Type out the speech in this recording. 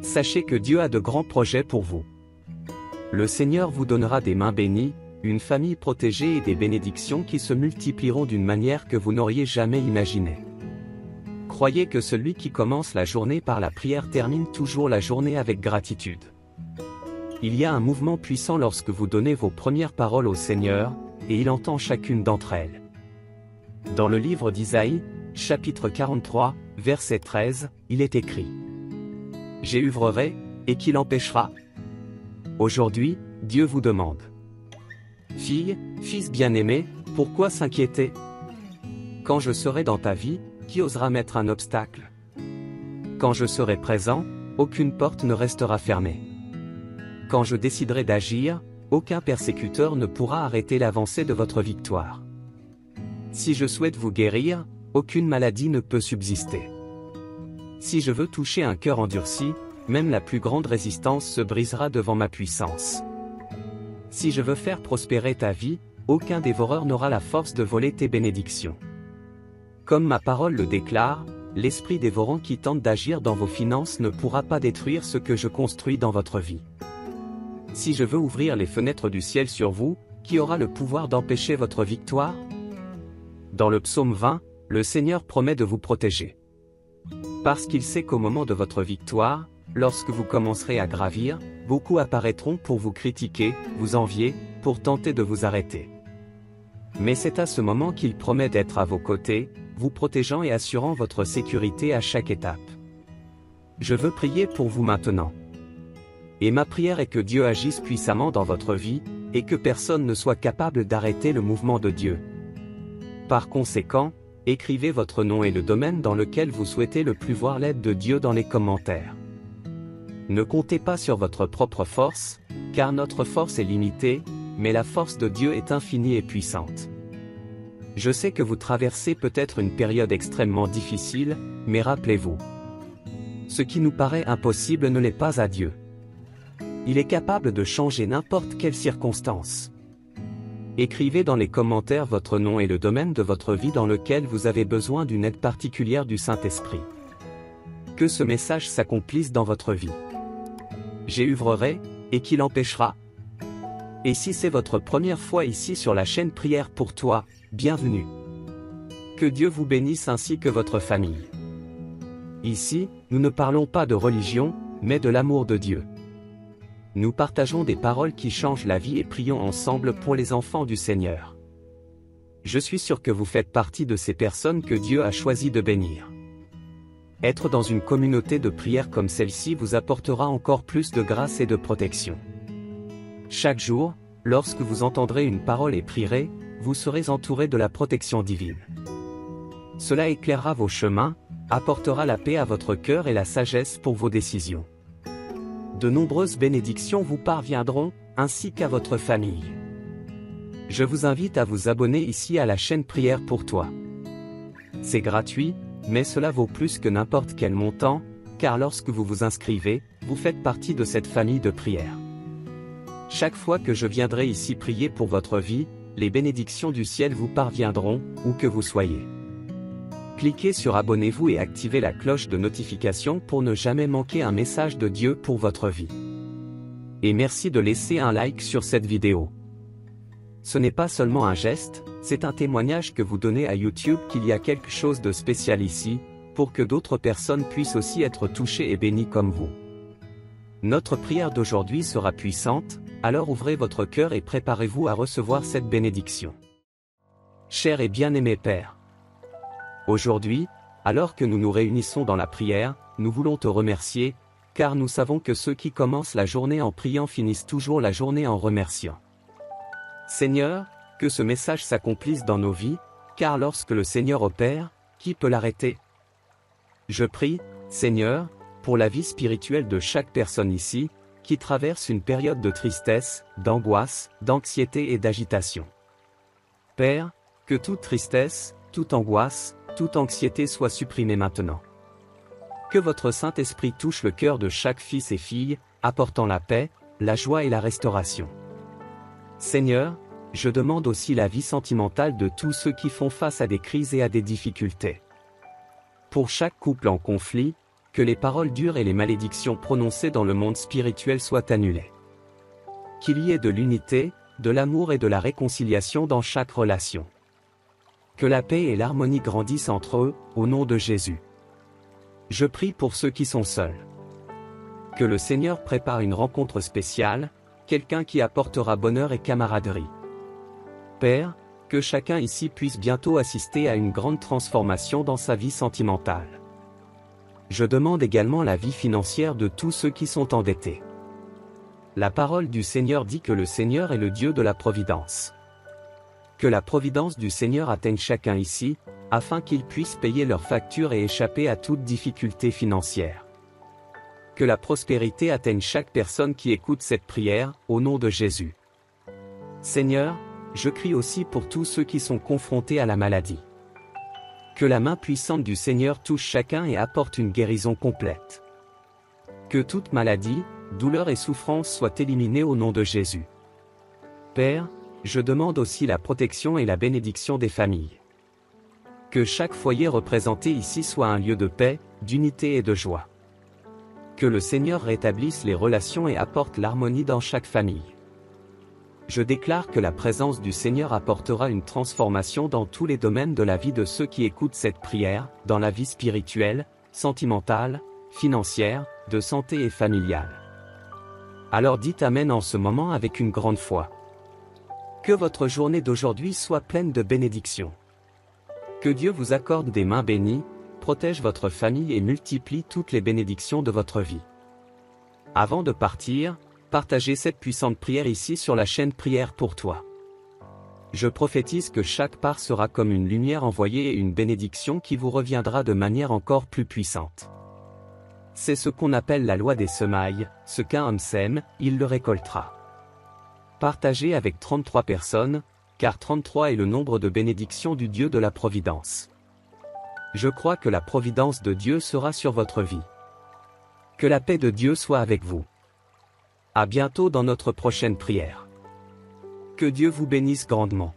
sachez que Dieu a de grands projets pour vous. Le Seigneur vous donnera des mains bénies, une famille protégée et des bénédictions qui se multiplieront d'une manière que vous n'auriez jamais imaginée. Croyez que celui qui commence la journée par la prière termine toujours la journée avec gratitude. Il y a un mouvement puissant lorsque vous donnez vos premières paroles au Seigneur, et il entend chacune d'entre elles. Dans le livre d'Isaïe, chapitre 43, verset 13, il est écrit: « J'œuvrerai, et qui l'empêchera ?» Aujourd'hui, Dieu vous demande: « Fille, fils bien-aimé, pourquoi s'inquiéter? Quand je serai dans ta vie, qui osera mettre un obstacle? Quand je serai présent, aucune porte ne restera fermée. Quand je déciderai d'agir, aucun persécuteur ne pourra arrêter l'avancée de votre victoire. Si je souhaite vous guérir, aucune maladie ne peut subsister. Si je veux toucher un cœur endurci, même la plus grande résistance se brisera devant ma puissance. Si je veux faire prospérer ta vie, aucun dévoreur n'aura la force de voler tes bénédictions. Comme ma parole le déclare, l'esprit dévorant qui tente d'agir dans vos finances ne pourra pas détruire ce que je construis dans votre vie. Si je veux ouvrir les fenêtres du ciel sur vous, qui aura le pouvoir d'empêcher votre victoire? Dans le psaume 20, le Seigneur promet de vous protéger. Parce qu'il sait qu'au moment de votre victoire, lorsque vous commencerez à gravir, beaucoup apparaîtront pour vous critiquer, vous envier, pour tenter de vous arrêter. Mais c'est à ce moment qu'il promet d'être à vos côtés, vous protégeant et assurant votre sécurité à chaque étape. Je veux prier pour vous maintenant. Et ma prière est que Dieu agisse puissamment dans votre vie, et que personne ne soit capable d'arrêter le mouvement de Dieu. Par conséquent, écrivez votre nom et le domaine dans lequel vous souhaitez le plus voir l'aide de Dieu dans les commentaires. Ne comptez pas sur votre propre force, car notre force est limitée, mais la force de Dieu est infinie et puissante. Je sais que vous traversez peut-être une période extrêmement difficile, mais rappelez-vous. Ce qui nous paraît impossible ne l'est pas à Dieu. Il est capable de changer n'importe quelle circonstance. Écrivez dans les commentaires votre nom et le domaine de votre vie dans lequel vous avez besoin d'une aide particulière du Saint-Esprit. Que ce message s'accomplisse dans votre vie. J'œuvrerai, et qui l'empêchera? Et si c'est votre première fois ici sur la chaîne Prière pour toi, bienvenue. Que Dieu vous bénisse ainsi que votre famille. Ici, nous ne parlons pas de religion, mais de l'amour de Dieu. Nous partageons des paroles qui changent la vie et prions ensemble pour les enfants du Seigneur. Je suis sûr que vous faites partie de ces personnes que Dieu a choisi de bénir. Être dans une communauté de prière comme celle-ci vous apportera encore plus de grâce et de protection. Chaque jour, lorsque vous entendrez une parole et prierez, vous serez entouré de la protection divine. Cela éclairera vos chemins, apportera la paix à votre cœur et la sagesse pour vos décisions. De nombreuses bénédictions vous parviendront, ainsi qu'à votre famille. Je vous invite à vous abonner ici à la chaîne Prière pour toi. C'est gratuit, mais cela vaut plus que n'importe quel montant, car lorsque vous vous inscrivez, vous faites partie de cette famille de prière. Chaque fois que je viendrai ici prier pour votre vie, les bénédictions du ciel vous parviendront, où que vous soyez. Cliquez sur abonnez-vous et activez la cloche de notification pour ne jamais manquer un message de Dieu pour votre vie. Et merci de laisser un like sur cette vidéo. Ce n'est pas seulement un geste, c'est un témoignage que vous donnez à YouTube qu'il y a quelque chose de spécial ici, pour que d'autres personnes puissent aussi être touchées et bénies comme vous. Notre prière d'aujourd'hui sera puissante, alors ouvrez votre cœur et préparez-vous à recevoir cette bénédiction. Cher et bien-aimé Père, aujourd'hui, alors que nous nous réunissons dans la prière, nous voulons te remercier, car nous savons que ceux qui commencent la journée en priant finissent toujours la journée en remerciant. Seigneur, que ce message s'accomplisse dans nos vies, car lorsque le Seigneur opère, qui peut l'arrêter? Je prie, Seigneur, pour la vie spirituelle de chaque personne ici, qui traverse une période de tristesse, d'angoisse, d'anxiété et d'agitation. Père, que toute tristesse, toute angoisse, toute anxiété soit supprimée maintenant. Que votre Saint-Esprit touche le cœur de chaque fils et fille, apportant la paix, la joie et la restauration. Seigneur, je demande aussi la vie sentimentale de tous ceux qui font face à des crises et à des difficultés. Pour chaque couple en conflit, que les paroles dures et les malédictions prononcées dans le monde spirituel soient annulées. Qu'il y ait de l'unité, de l'amour et de la réconciliation dans chaque relation. Que la paix et l'harmonie grandissent entre eux, au nom de Jésus. Je prie pour ceux qui sont seuls. Que le Seigneur prépare une rencontre spéciale, quelqu'un qui apportera bonheur et camaraderie. Père, que chacun ici puisse bientôt assister à une grande transformation dans sa vie sentimentale. Je demande également la vie financière de tous ceux qui sont endettés. La parole du Seigneur dit que le Seigneur est le Dieu de la providence. Que la providence du Seigneur atteigne chacun ici, afin qu'ils puissent payer leurs factures et échapper à toute difficulté financière. Que la prospérité atteigne chaque personne qui écoute cette prière, au nom de Jésus. Seigneur, je crie aussi pour tous ceux qui sont confrontés à la maladie. Que la main puissante du Seigneur touche chacun et apporte une guérison complète. Que toute maladie, douleur et souffrance soient éliminées au nom de Jésus. Père, je demande aussi la protection et la bénédiction des familles. Que chaque foyer représenté ici soit un lieu de paix, d'unité et de joie. Que le Seigneur rétablisse les relations et apporte l'harmonie dans chaque famille. Je déclare que la présence du Seigneur apportera une transformation dans tous les domaines de la vie de ceux qui écoutent cette prière, dans la vie spirituelle, sentimentale, financière, de santé et familiale. Alors dites Amen en ce moment avec une grande foi. Que votre journée d'aujourd'hui soit pleine de bénédictions. Que Dieu vous accorde des mains bénies, protège votre famille et multiplie toutes les bénédictions de votre vie. Avant de partir, partagez cette puissante prière ici sur la chaîne Prière pour toi. Je prophétise que chaque part sera comme une lumière envoyée et une bénédiction qui vous reviendra de manière encore plus puissante. C'est ce qu'on appelle la loi des semailles, ce qu'un homme sème, il le récoltera. Partagez avec 33 personnes, car 33 est le nombre de bénédictions du Dieu de la Providence. Je crois que la providence de Dieu sera sur votre vie. Que la paix de Dieu soit avec vous. À bientôt dans notre prochaine prière. Que Dieu vous bénisse grandement.